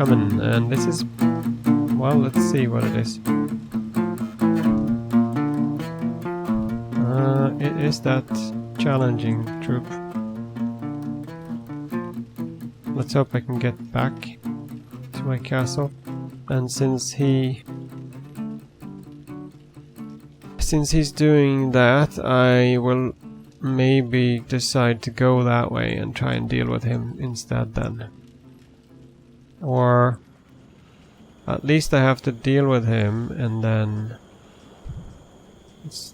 coming, and this is, well, let's see what it is. It is that challenging troop. Let's hope I can get back to my castle. And since he's doing that, I will maybe decide to go that way and try and deal with him instead then. Or at least I have to deal with him, and then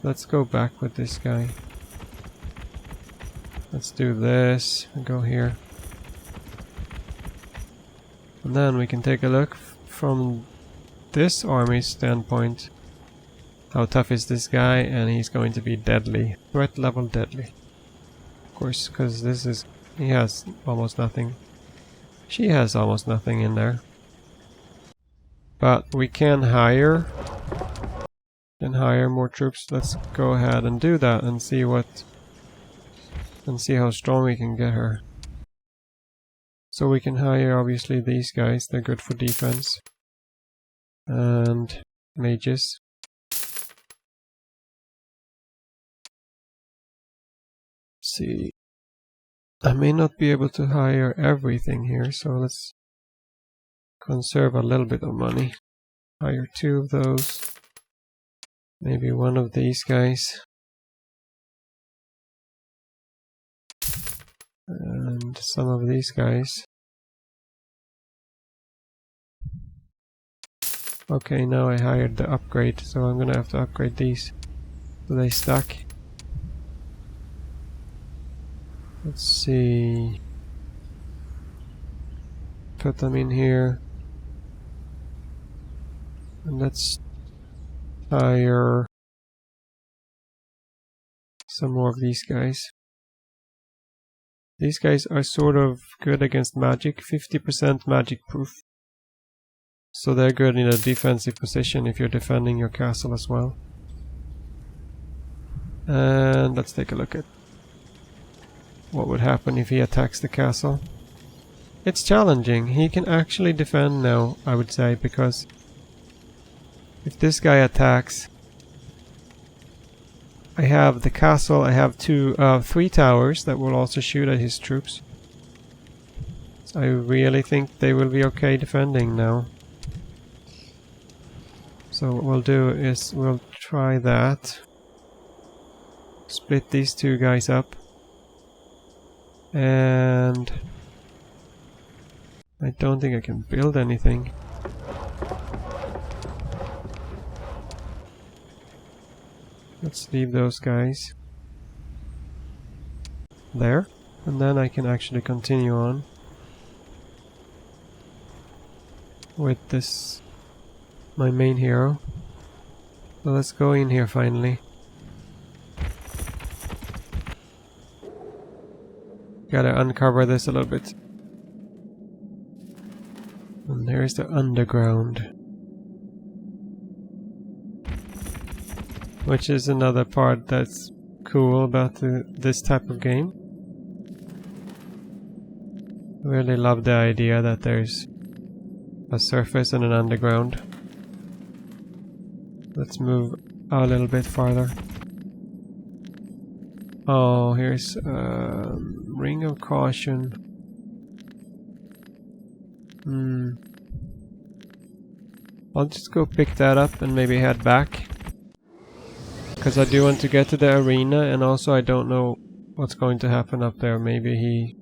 let's go back with this guy. Let's do this and go here. And then we can take a look from this army's standpoint. How tough is this guy? And he's going to be deadly. Threat level deadly. Of course, because he has almost nothing. She has almost nothing in there. But we can hire more troops. Let's go ahead and do that and see how strong we can get her. So we can hire obviously these guys, they're good for defense. And mages. See, I may not be able to hire everything here, so let's conserve a little bit of money. Hire 2 of those. Maybe 1 of these guys. And some of these guys. Okay, now I hired the upgrade, so I'm gonna have to upgrade these. So they stack. Let's see. Put them in here. And let's hire some more of these guys. These guys are sort of good against magic, 50% magic proof. So they're good in a defensive position if you're defending your castle as well. And let's take a look at what would happen if he attacks the castle. It's challenging. He can actually defend now, I would say, because if this guy attacks, I have the castle, I have 3 towers that will also shoot at his troops. So I really think they will be okay defending now. So what we'll do is we'll try that. Split these 2 guys up. And I don't think I can build anything. Let's leave those guys there, and then I can actually continue on with this, my main hero. So let's go in here finally. Gotta uncover this a little bit. And there's the underground, which is another part that's cool about this type of game. I really love the idea that there's a surface and an underground. Let's move a little bit farther. Oh, here's Ring of Caution. I'll just go pick that up and maybe head back. Because I do want to get to the arena, and also I don't know what's going to happen up there. Maybe he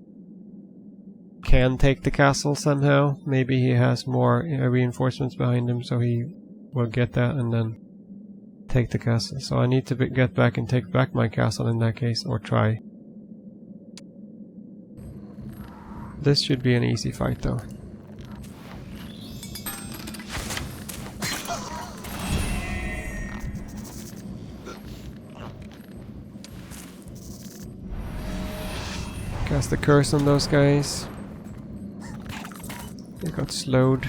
can take the castle somehow. Maybe he has more reinforcements behind him, so he will get that and then take the castle. So I need to get back and take back my castle in that case, or try. This should be an easy fight though. Cast the curse on those guys. They got slowed.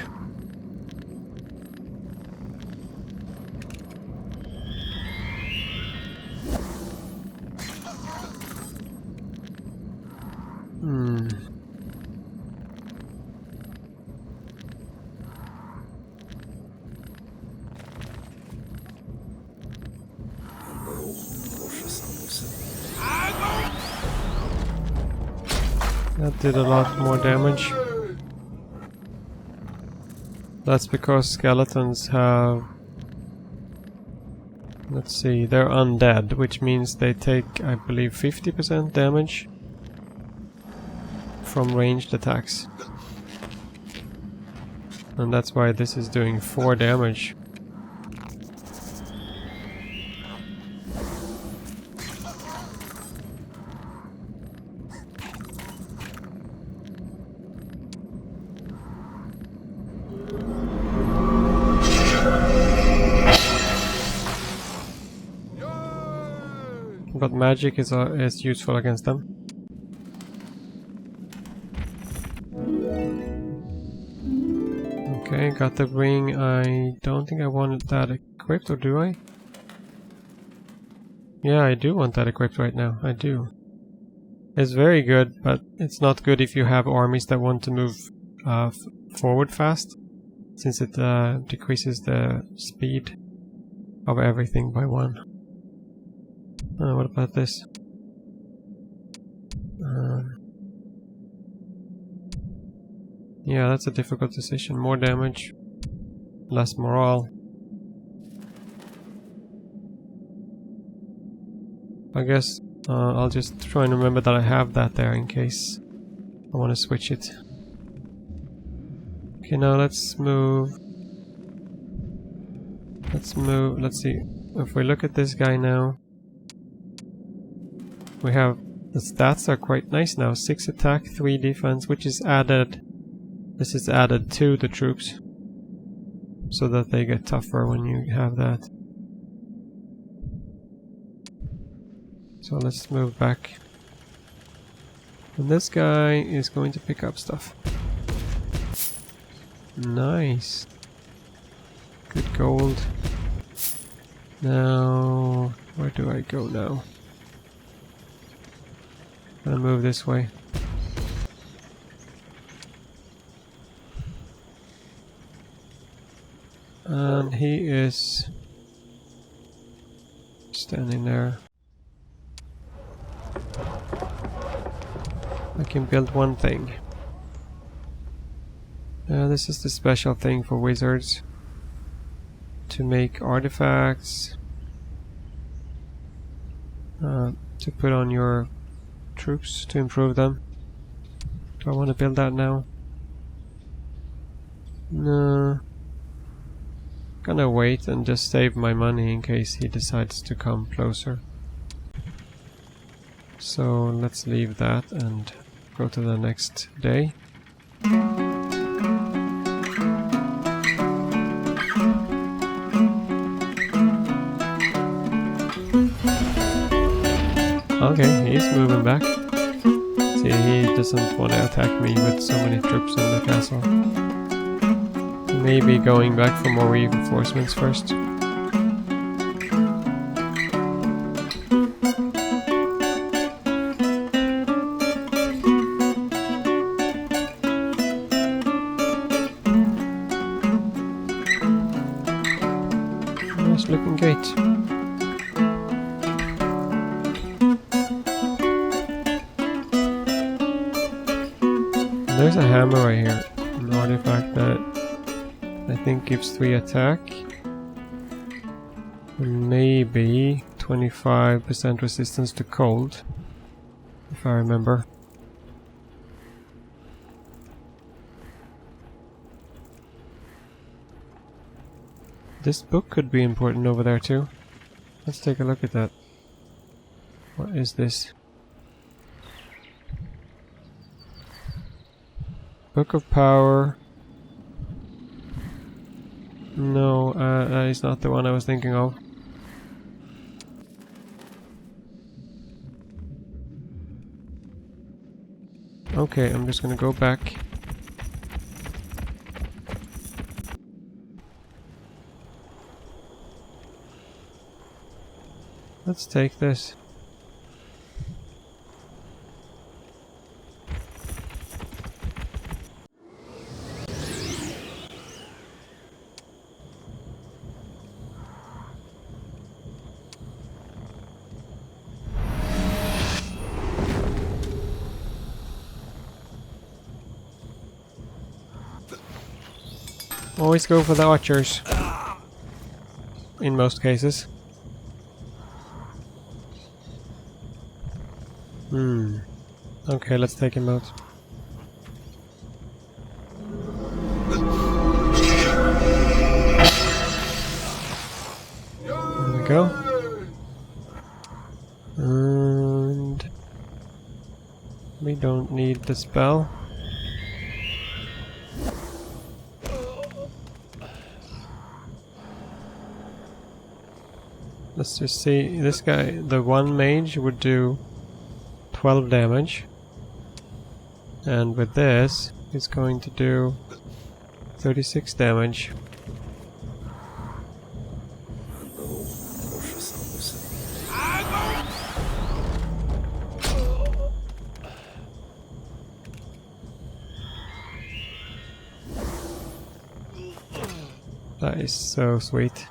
That did a lot more damage. That's because skeletons have... Let's see, they're undead, which means they take, I believe, 50% damage from ranged attacks. And that's why this is doing 4 damage. But magic is useful against them. Okay, got the ring. I don't think I wanted that equipped, or do I? Yeah, I do want that equipped right now. I do. It's very good, but it's not good if you have armies that want to move forward fast, since it decreases the speed of everything by 1. What about this? Yeah, that's a difficult decision. More damage, less morale. I guess I'll just try and remember that I have that there in case I want to switch it. Okay, now let's move. Let's see. If we look at this guy now, we have the stats are quite nice now. 6 attack, 3 defense, which is added. This is added to the troops, so that they get tougher when you have that. So let's move back. And this guy is going to pick up stuff. Nice. Good gold. Now, where do I go now? I'll move this way. And he is standing there. I can build one thing. This is the special thing for wizards. To make artifacts. To put on your troops to improve them. Do I want to build that now? No. Gonna wait and just save my money in case he decides to come closer. So let's leave that and go to the next day. Okay, he's moving back. See, he doesn't want to attack me with so many troops in the castle. Maybe going back for more reinforcements first. Nice looking gate. There's a hammer right here, an artifact that I think gives 3 attack, and maybe 25% resistance to cold, if I remember. This book could be important over there too. Let's take a look at that. What is this? Book of Power. No, that is not the one I was thinking of. Okay, I'm just gonna go back. Let's take this. Always go for the archers. In most cases. Okay, let's take him out. There we go. And we don't need the spell. Let's just see. This guy, the one mage, would do 12 damage. And with this, he's going to do 36 damage. That is so sweet.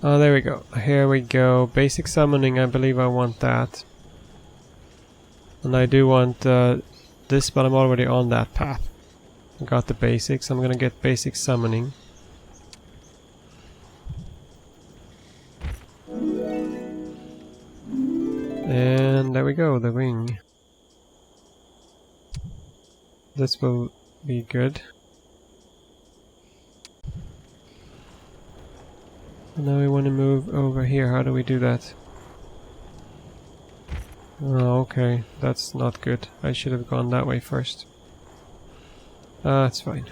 Oh, there we go. Here we go. Basic summoning, I believe I want that. And I do want this, but I'm already on that path. I got the basics. I'm gonna get basic summoning. And there we go, the ring. This will be good. And now we want to move over here. How do we do that? Oh, okay. That's not good. I should have gone that way first. That's fine.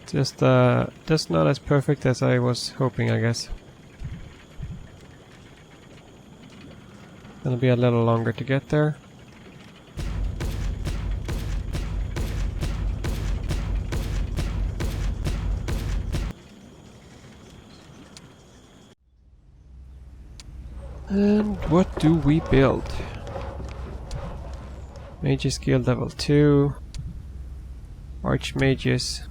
Just not as perfect as I was hoping, I guess. Gonna be a little longer to get there. And what do we build? Mages Guild level 2. Archmages.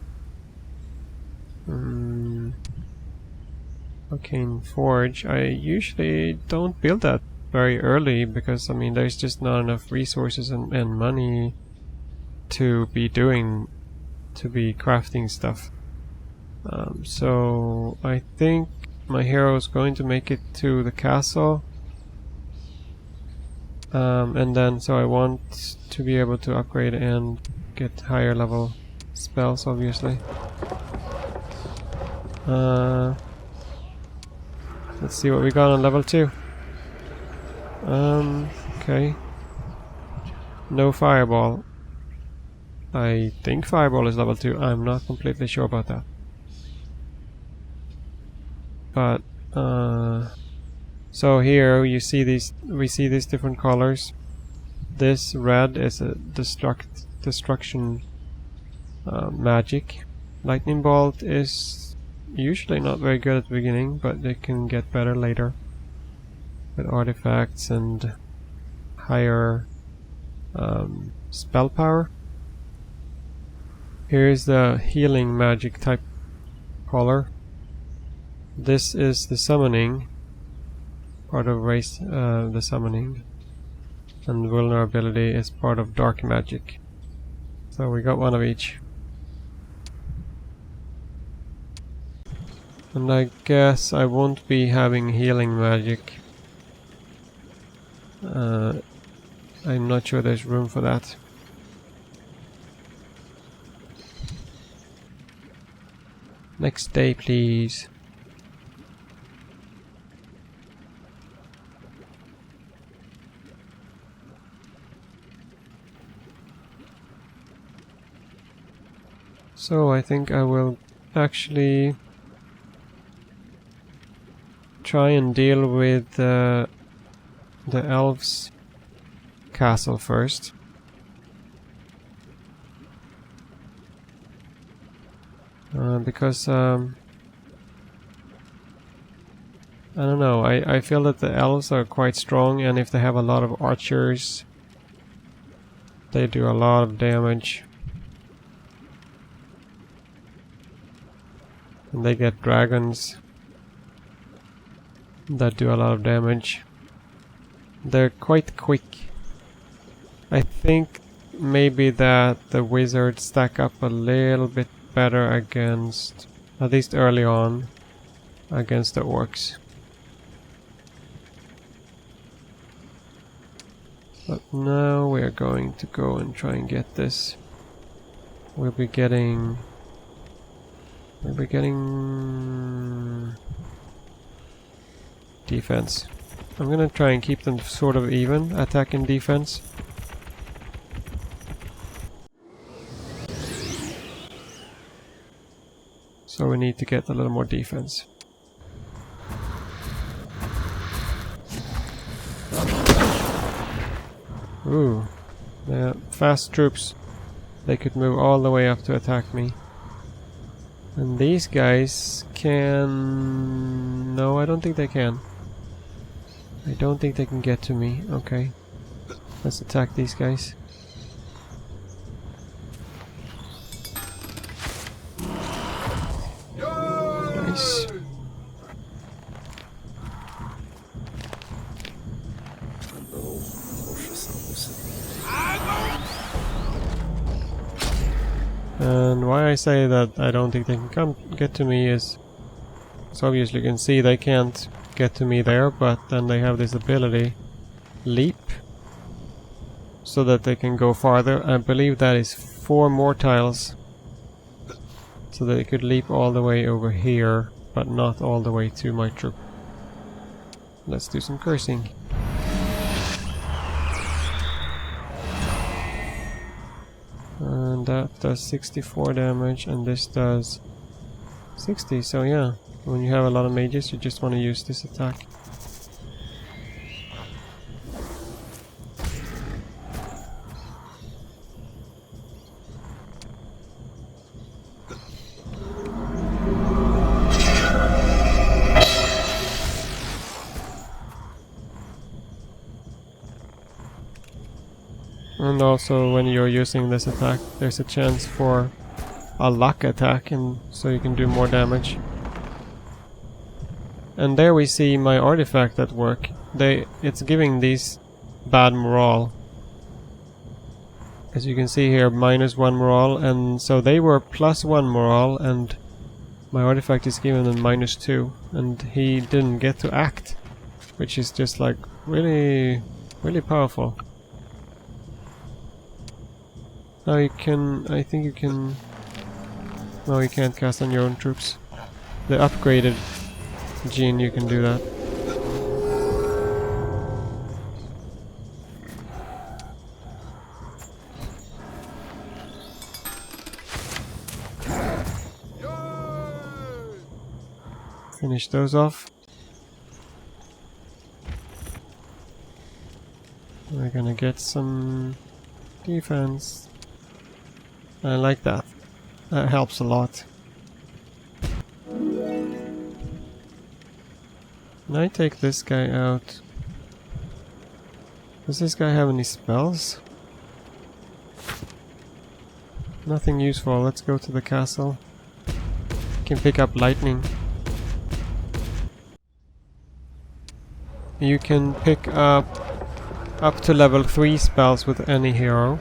Arcane Forge. I usually don't build that very early because, I mean, there's just not enough resources and money to be crafting stuff. So I think my hero is going to make it to the castle. And then, so I want to be able to upgrade and get higher level spells, obviously. Let's see what we got on level 2. Okay. No fireball. I think fireball is level 2. I'm not completely sure about that. But, so here you see we see these different colors. This red is a destruction magic. Lightning bolt is usually not very good at the beginning, but it can get better later with artifacts and higher spell power. Here's the healing magic type color. This is the summoning part of the summoning, and vulnerability is part of dark magic. So we got one of each. And I guess I won't be having healing magic. I'm not sure there's room for that. Next day, please. So I think I will actually try and deal with the elves' castle first. Because I don't know, I feel that the elves are quite strong, and if they have a lot of archers, they do a lot of damage. And they get dragons that do a lot of damage. They're quite quick. I think maybe that the wizards stack up a little bit better against, at least early on, against the orcs. But now we're going to go and try and get this. We'll be getting defense. I'm gonna try and keep them sort of even, attack and defense. So we need to get a little more defense. Ooh, yeah, fast troops. They could move all the way up to attack me. And these guys can... No, I don't think they can. I don't think they can get to me. Okay. Let's attack these guys. Nice. And why I say that I don't think they can get to me is... So obviously you can see they can't get to me there, but then they have this ability, leap, so that they can go farther. I believe that is 4 more tiles, so that they could leap all the way over here, but not all the way to my troop. Let's do some cursing. And that does 64 damage, and this does 60, so yeah. When you have a lot of mages, you just want to use this attack. And also when you're using this attack, there's a chance for a luck attack, and so you can do more damage. And there we see my artifact at work. It's giving these bad morale. As you can see here, -1 morale, and so they were +1 morale, and my artifact is giving them -2, and he didn't get to act, which is just like really, really powerful. Now you can, I think you can, no, you can't cast on your own troops. The upgraded Gene, you can do that. Finish those off. We're gonna get some defense. I like that. That helps a lot. Can I take this guy out? Does this guy have any spells? Nothing useful. Let's go to the castle. Can pick up lightning. You can pick up to level 3 spells with any hero.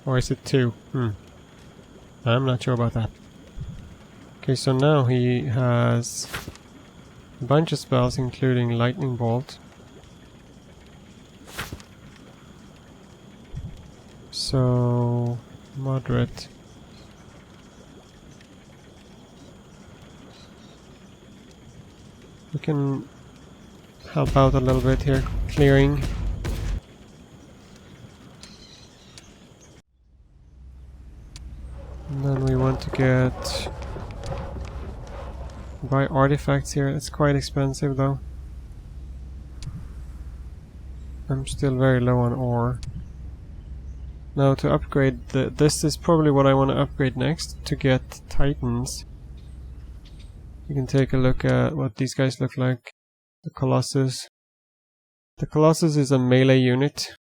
Or is it 2? I'm not sure about that. Okay, so now he has a bunch of spells, including Lightning Bolt. So, moderate. We can help out a little bit here, clearing. And then we want to buy artifacts here. It's quite expensive though. I'm still very low on ore. Now to upgrade this is probably what I want to upgrade next, to get Titans. You can take a look at what these guys look like. The Colossus. The Colossus is a melee unit,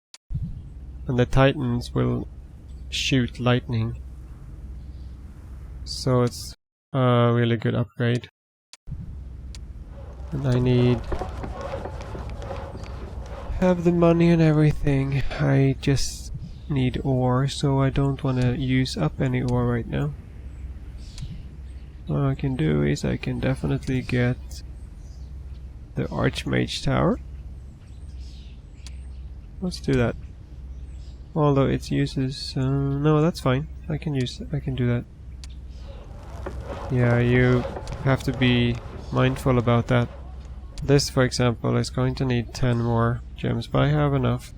and the Titans will shoot lightning. So it's a really good upgrade. And I need... have the money and everything. I just need ore, so I don't want to use up any ore right now. What I can do is I can definitely get the Archmage Tower. Let's do that. Although it uses... no, that's fine. I can do that. Yeah, you have to be mindful about that. This, for example, is going to need 10 more gems, but I have enough.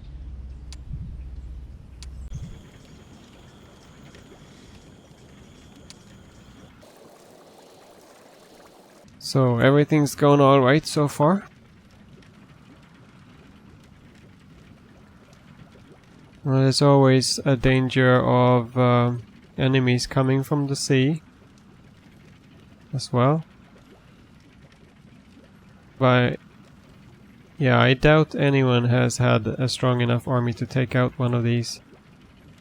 So everything's going alright so far. Well, there's always a danger of enemies coming from the sea as well. But yeah, I doubt anyone has had a strong enough army to take out one of these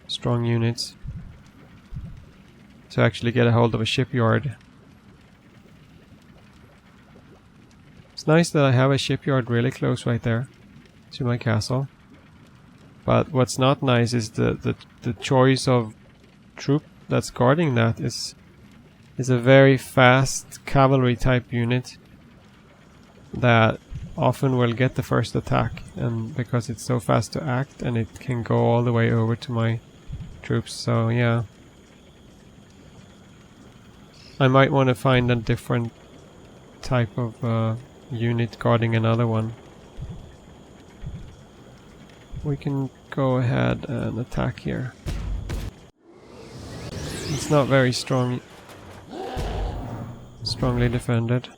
strong units to actually get a hold of a shipyard. It's nice that I have a shipyard really close right there to my castle. But what's not nice is the choice of troop that's guarding that is a very fast cavalry type unit that often will get the first attack, and because it's so fast to act and it can go all the way over to my troops, so yeah. I might want to find a different type of unit guarding another one. We can go ahead and attack here. It's not very strongly defended.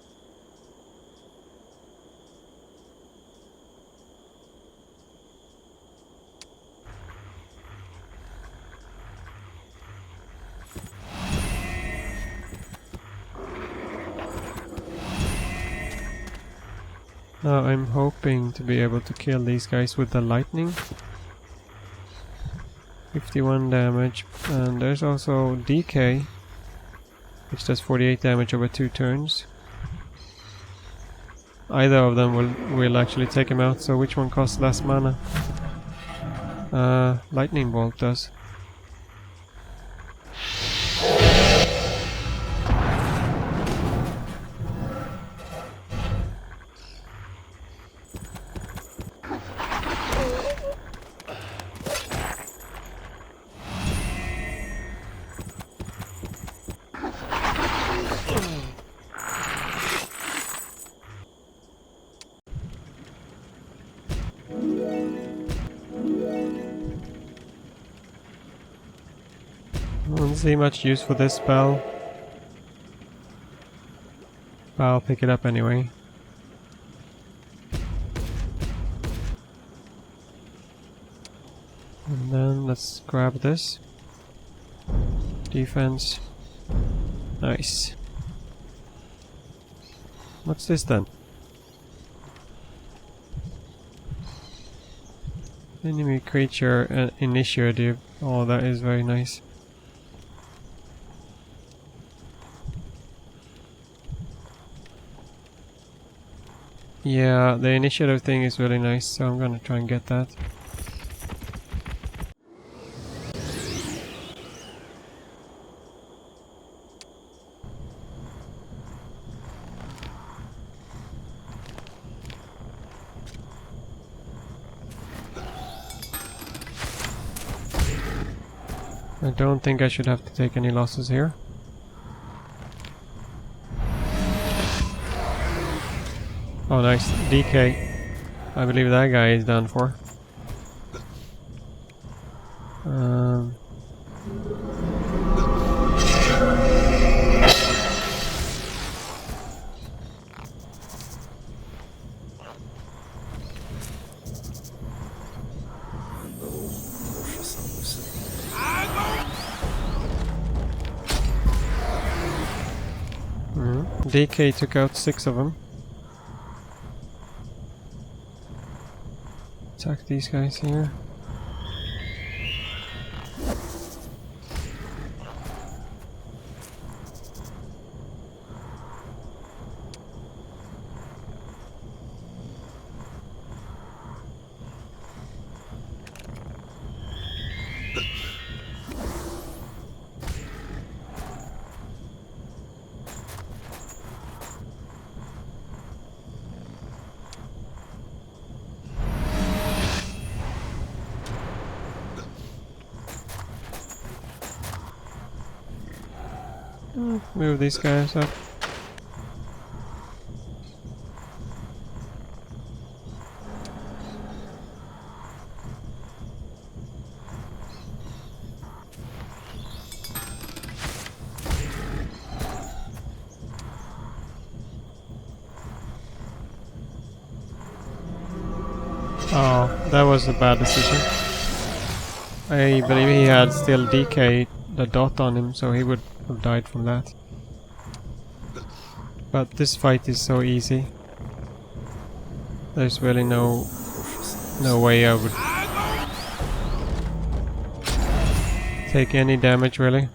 Now I'm hoping to be able to kill these guys with the lightning. 51 damage, and there's also DK, which does 48 damage over 2 turns. Either of them will actually take him out, so which one costs less mana? Lightning Bolt does. I don't see much use for this spell, but I'll pick it up anyway. And then let's grab this. Defense. Nice. What's this then? Enemy creature initiative. Oh, that is very nice. Yeah, the initiative thing is really nice, so I'm gonna try and get that. I don't think I should have to take any losses here. Oh nice, DK. I believe that guy is done for. DK took out 6 of them. Attack these guys here. Move these guys up. Oh, that was a bad decision. I believe he had still DK, the dot on him, so he would have died from that. But this fight is so easy. There's really no way I would take any damage, really.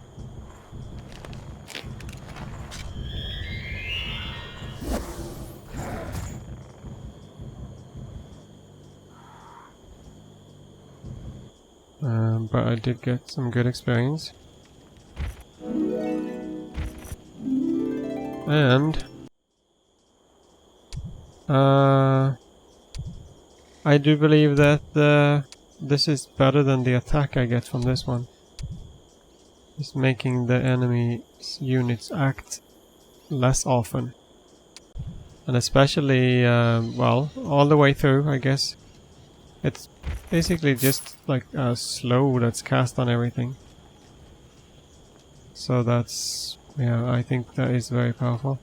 But I did get some good experience. And I do believe that this is better than the attack I get from this one. It's making the enemy's units act less often. And especially, well, all the way through, I guess. It's basically just like a slow that's cast on everything. So that's, yeah, I think that is very powerful.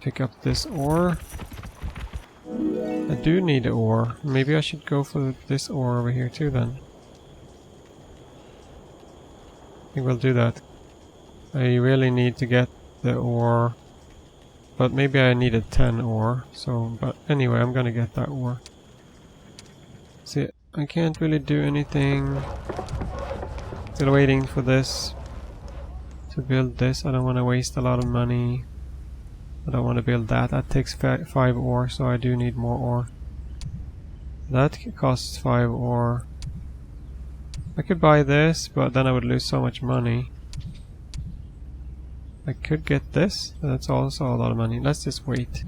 Pick up this ore. I do need an ore. Maybe I should go for this ore over here too then. I think we'll do that. I really need to get the ore. But maybe I needed 10 ore. So, but anyway, I'm gonna get that ore. See, I can't really do anything. Still waiting for this to build this. I don't want to waste a lot of money. I don't want to build that. That takes 5 ore, so I do need more ore. That costs 5 ore. I could buy this, but then I would lose so much money. I could get this. That's also a lot of money. Let's just wait.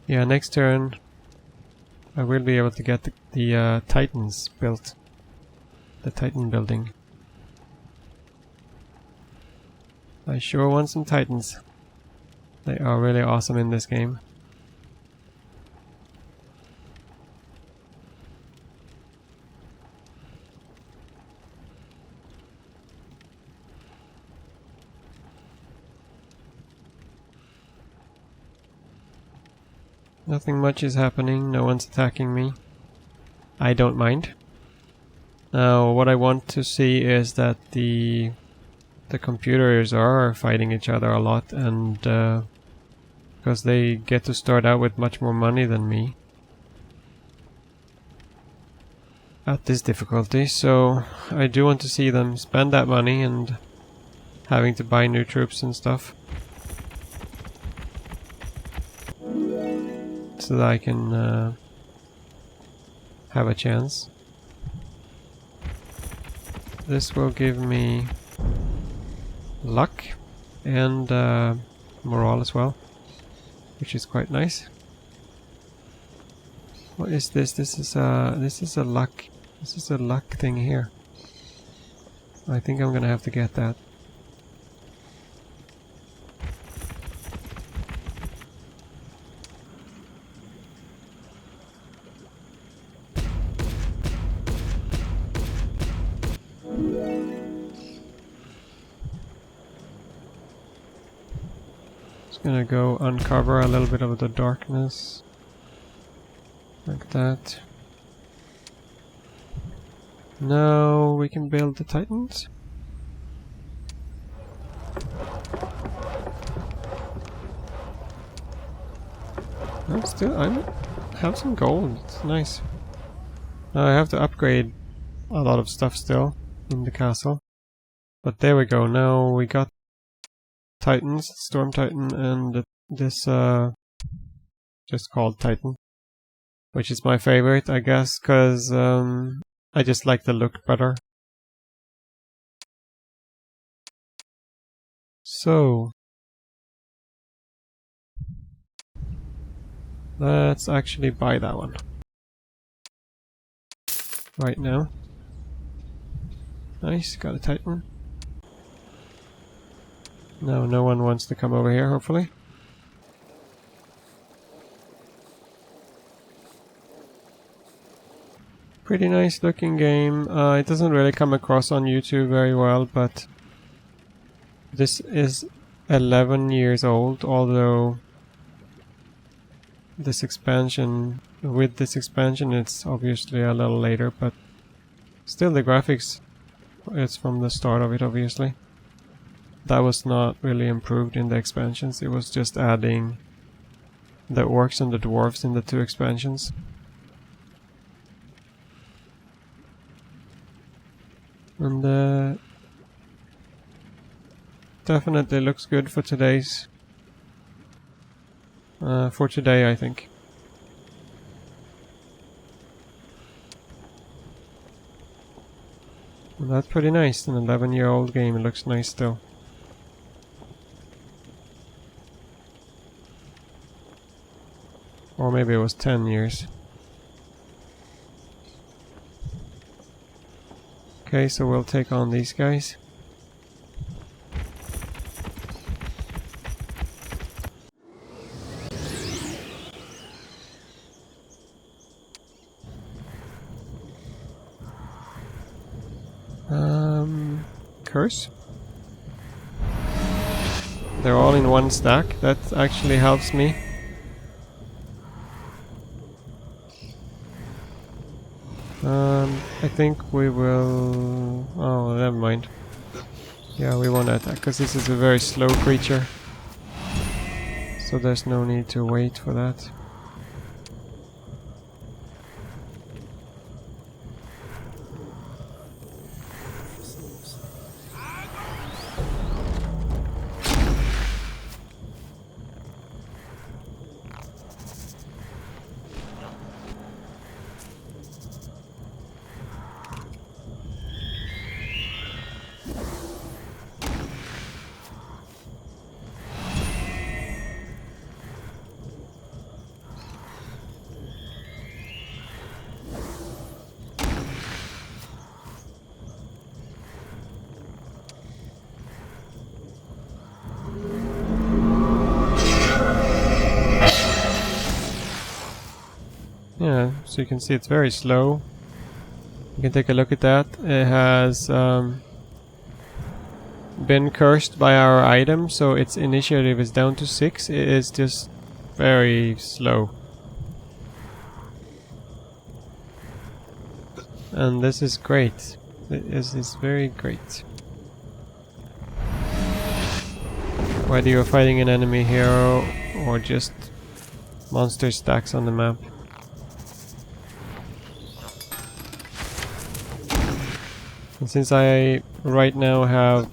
Yeah, next turn I will be able to get the Titans built. The Titan building. I sure want some Titans. They are really awesome in this game. Nothing much is happening, no one's attacking me. I don't mind. Now what I want to see is that the computers are fighting each other a lot, and because they get to start out with much more money than me at this difficulty, so I do want to see them spend that money and having to buy new troops and stuff. So that I can have a chance. This will give me luck and morale as well, which is quite nice. What is this? This is a luck. This is a luck thing here. I think I'm gonna have to get that. Gonna go uncover a little bit of the darkness like that. Now we can build the Titans. I have some gold. It's nice. Now I have to upgrade a lot of stuff still in the castle, but there we go. Now we got Titans, Storm Titan, and this just called Titan, which is my favorite, I guess, because I just like the look better. So let's actually buy that one right now. Nice, got a Titan. Now no one wants to come over here, hopefully. Pretty nice looking game. It doesn't really come across on YouTube very well, but this is 11 years old, although this expansion, with this expansion it's obviously a little later, but still the graphics, it's from the start of it obviously. That was not really improved in the expansions, it was just adding the orcs and the dwarves in the 2 expansions. And definitely looks good for today's for today, I think. And that's pretty nice. An 11-year-old game. It looks nice still. Or maybe it was 10 years. Okay, so we'll take on these guys. Curse. They're all in 1 stack. That actually helps me. I think we will... Oh, never mind. Yeah, we won't attack because this is a very slow creature. So there's no need to wait for that. Yeah, so you can see it's very slow. You can take a look at that. It has been cursed by our item, so its initiative is down to 6. It is just very slow. And this is great. This is very great. Whether you're fighting an enemy hero or just monster stacks on the map. And since I right now have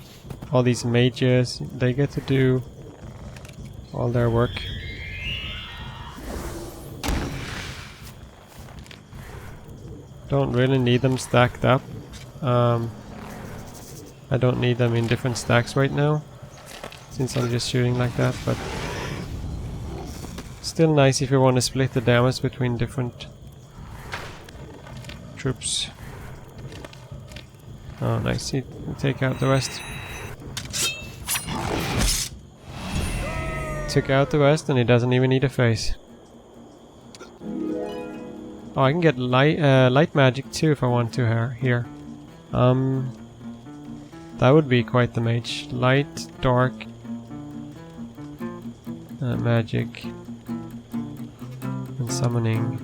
all these mages, they get to do all their work. Don't really need them stacked up. I don't need them in different stacks right now, since I'm just shooting like that, but still nice if you want to split the damage between different troops. Oh, nice. You take out the rest. Took out the rest and he doesn't even need a face. Oh, I can get light magic too if I want to here. That would be quite the mage. Light, dark, magic, and summoning.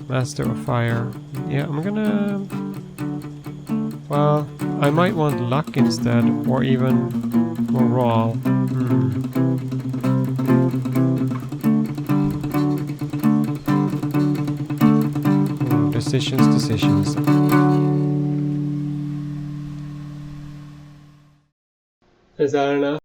Master of Fire. Yeah, I'm gonna... Well, I might want luck instead, or even morale. Decisions. Is that enough?